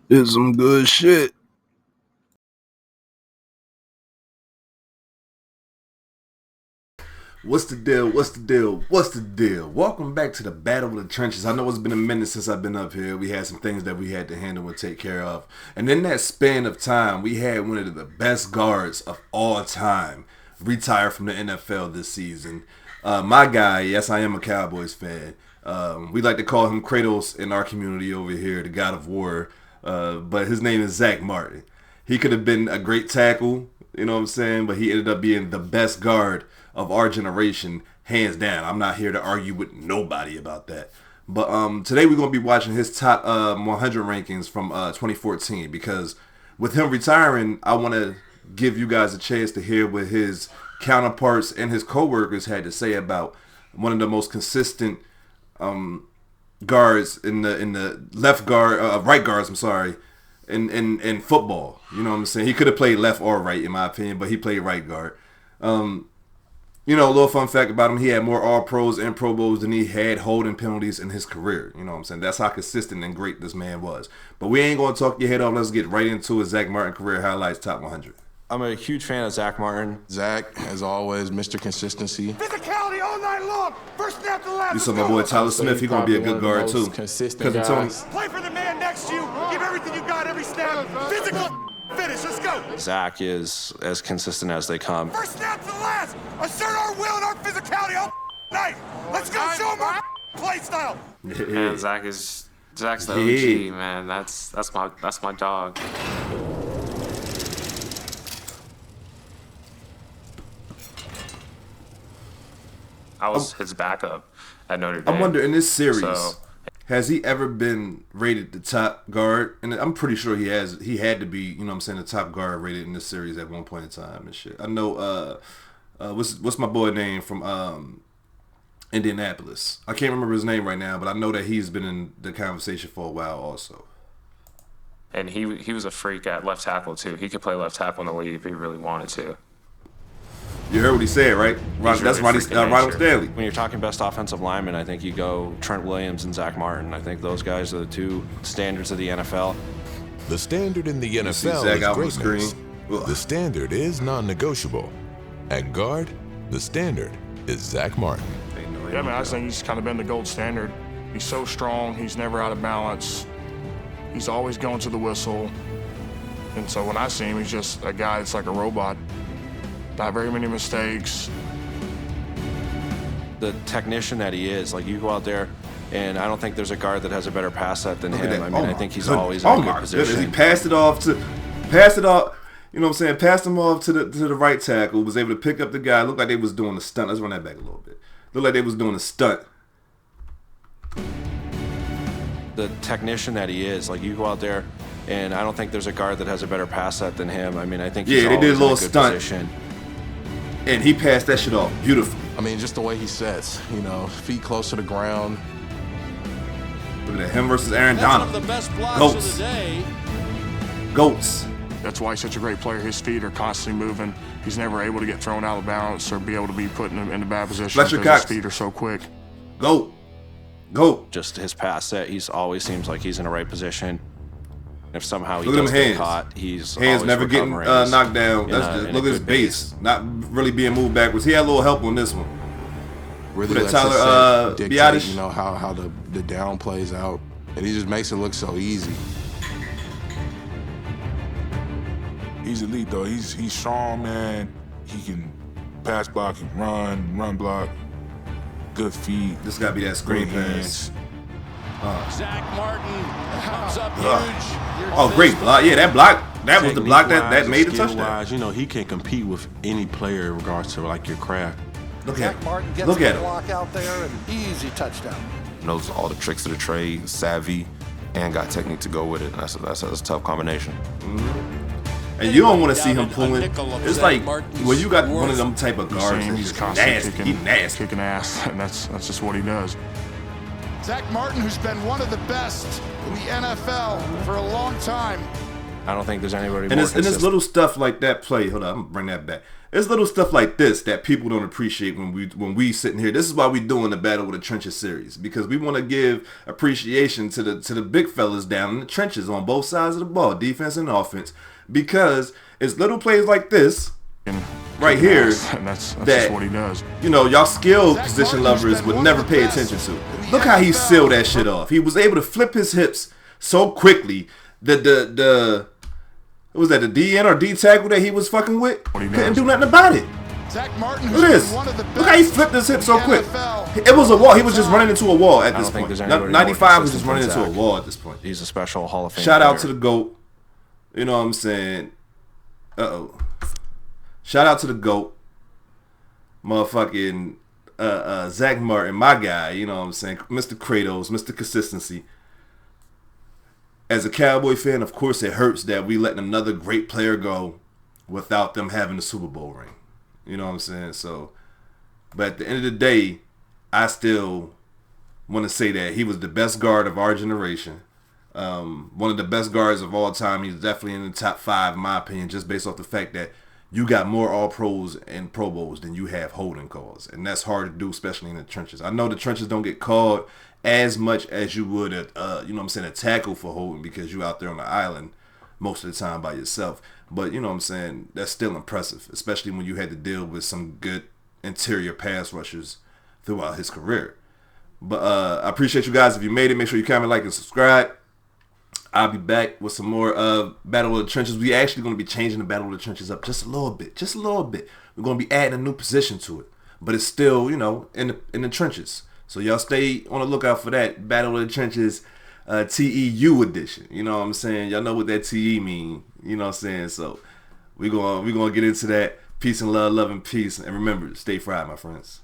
It's some good shit. What's the deal? What's the deal? What's the deal? Welcome back to the Battle of the Trenches. I know it's been a minute since I've been up here. We had some things that we had to handle and take care of. And in that span of time, we had one of the best guards of all time retire from the NFL this season. My guy, yes, I am a Cowboys fan. We like to call him Kratos in our community over here, the God of War. But his name is Zack Martin. He could have been a great tackle, you know what I'm saying? But he ended up being the best guard of our generation, hands down. I'm not here to argue with nobody about that. But today we're going to be watching his top 100 rankings from 2014 because with him retiring, I want to give you guys a chance to hear what his counterparts and his coworkers had to say about one of the most consistent guards in the left guard, right guards. I'm sorry, in football. You know what I'm saying? He could have played left or right in my opinion, but he played right guard. You know, a little fun fact about him, he had more All-Pros and Pro Bowls than he had holding penalties in his career. You know what I'm saying? That's how consistent and great this man was. But we ain't going to talk your head off. Let's get right into it. Zack Martin career highlights top 100. I'm a huge fan of Zack Martin. Zack, as always, Mr. Consistency. Physicality all night long. First snap to last. You saw my boy Tyler Smith. He's going to be a good guard, too. Consistent Because of Tony. Play for the man next to you. Give everything you got every snap. Physical finish. Let's go. Zack is as consistent as they come. First snap to last. Assert our will and our physicality all night. Let's go show him our play style. Man, Zack's the OG, man. That's my dog. I was his backup at Notre Dame. I wonder in this series, So- has he ever been rated the top guard? And I'm pretty sure he has. He had to be, you know what I'm saying, the top guard rated in this series at one point in time and shit. I know, what's my boy name from Indianapolis? I can't remember his name right now, but I know that he's been in the conversation for a while also. And he was a freak at left tackle too. He could play left tackle in the league if he really wanted to. You heard what he said, right? He's That's really Ronnie freaking Ronald nature. Stanley. When you're talking best offensive lineman, I think you go Trent Williams and Zack Martin. I think those guys are the two standards of the NFL. The standard in the see NFL Zack is out on the greatness. screen. Ugh. The standard is non-negotiable. At guard, the standard is Zack Martin. Ain't no Yeah, man, I way. just think he's kind of been the gold standard. He's so strong. He's never out of balance. He's always going to the whistle. And so when I see him, he's just a guy that's like a robot. Not very many mistakes. The technician that he is, like you go out there, and I don't think there's a guard that has a better pass set than Look at him. that. I mean, Oh I my think he's goodness. always in a good goodness. position. He passed it off, you know what I'm saying? Passed him off to the right tackle, was able to pick up the guy. Looked like they was doing a stunt. Let's run that back a little bit. Looked like they was doing a stunt. The technician that he is, like you go out there, and I don't think there's a guard that has a better pass set than him. I mean, I think he's Yeah, they did a always little in a good stunt. position. And he passed that shit off beautifully. I mean, just the way he sets, feet close to the ground. Look at that. Him versus Aaron That's one Donald. of the best blocks Goats. of the day. Goats. That's why he's such a great player. His feet are constantly moving. He's never able to get thrown out of balance or be able to be put in a bad position Fletcher because his Cox. feet are so quick. Goat. Goat. Just his pass set, he's always seems like he's in the right position. If somehow he Look at does them get hands. caught, he's Hands always never getting recovering. He's knocked down. in That's a- just, in a look at his good base. Not really being moved backwards. He had a little help on this one. Really But lets Tyler, his set dictate, Biotish? how the down plays out. And he just makes it look so easy. He's elite though. He's strong, man. He can pass block, he can run block, good feet, This got to be that screen great pass. hands. Zack Martin comes up huge. Oh, great block. Yeah, that block. That was the block that made the touchdown. Skill-wise, he can compete with any player in regards to like your craft. Look at Zack Martin him. gets Look the at him. block out there and easy touchdown. Knows all the tricks of the trade, savvy, and got technique to go with it. That's a tough combination. And you don't want to see him pulling. It's like when you got one of them type of You've guards seen him, and he's he's constantly nasty. He nasty. kicking ass, and that's just what he does. Zack Martin, who's been one of the best in the NFL for a long time, I don't think there's anybody and more it's little stuff like that play. Hold on, I'm gonna bring that back. It's little stuff like this that people don't appreciate when we sitting here. This is why we doing the Battle with the Trenches series, because we want to give appreciation to the big fellas down in the trenches on both sides of the ball, defense and offense, because it's little plays like this right here and that's that just what he does. You know, y'all skilled position lovers would never pay attention to. Look how he sealed that shit off. He was able to flip his hips so quickly that what was that, the DN or D tackle that he was fucking with couldn't do nothing about it. Zack Martin, Look at this. Look how he flipped his hip so quick. It was a wall. He was just running into a wall at this point. 95 was just running into a wall at this point. He's a special Hall of Fame Shout out player. to the GOAT. You know what I'm saying? Shout out to the GOAT. Motherfucking Zack Martin, my guy. You know what I'm saying? Mr. Kratos, Mr. Consistency. As a Cowboy fan, of course, it hurts that we letting another great player go without them having a Super Bowl ring. You know what I'm saying? So, but at the end of the day, I still want to say that he was the best guard of our generation. One of the best guards of all time. He's definitely in the top 5, in my opinion, just based off the fact that you got more All-Pros and Pro Bowls than you have holding calls. And that's hard to do, especially in the trenches. I know the trenches don't get called as much as you would at, you know what I'm saying, a tackle for holding, because you out there on the island most of the time by yourself. But, you know what I'm saying, that's still impressive, especially when you had to deal with some good interior pass rushers throughout his career. But I appreciate you guys. If you made it, make sure you comment, like, and subscribe. I'll be back with some more Battle of the Trenches. We actually going to be changing the Battle of the Trenches up just a little bit. Just a little bit. We're going to be adding a new position to it. But it's still, you know, in the trenches. So y'all stay on the lookout for that Battle of the Trenches TEU edition. You know what I'm saying? Y'all know what that TE mean. You know what I'm saying? So we're gonna get into that. Peace and love and peace. And remember, stay fried, my friends.